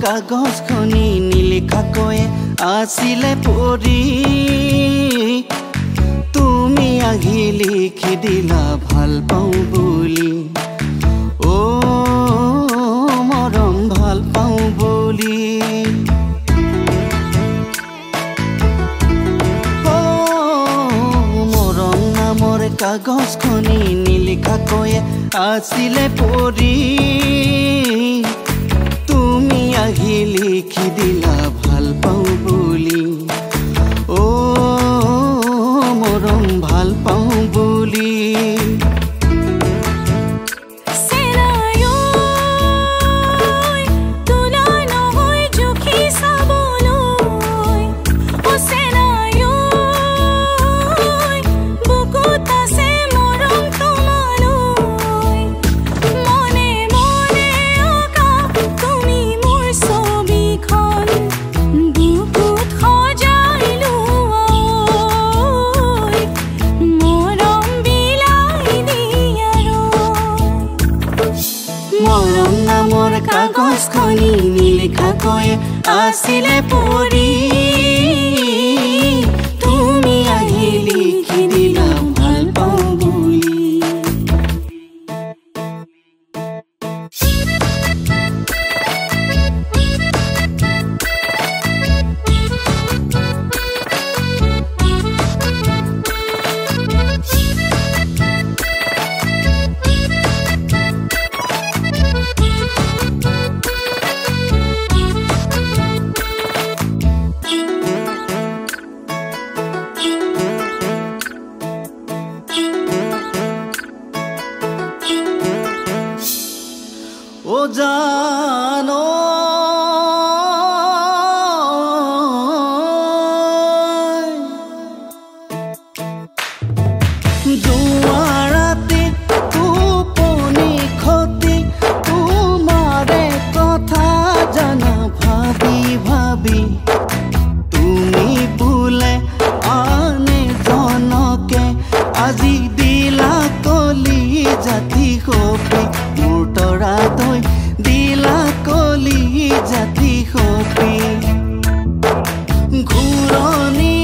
কাগজখনি নিলিখাকৈয়ে আছিলে পৰি তুমি আহি লিখি দিলা ভাল পাওঁ বুলি ও মৰম ভাল পাওঁ বুলি মৰম নামৰ কাগজখনি নিলিখাকৈয়ে আছিলে পৰি তুমি আহি লিখি দিলা ভাল পাওঁ বুলি ও মৰম ভাল পাওঁ বুলি মৰম নামৰ কাগজখনি নিলিখাকৈয়ে আছিলে পৰি তুমি আহি লিখি দিলা ভাল পাওঁ বুলি ও জানো দুৱাৰাতে টোপনি খতি তোমাৰে কথা জানা ভাবি ভাবি তুমি বোলে আনে জনকে আজি দিলা কলি জাতি সপি মোৰ তৰা তই দিলা কলি জাতি সপি ঘূৰণি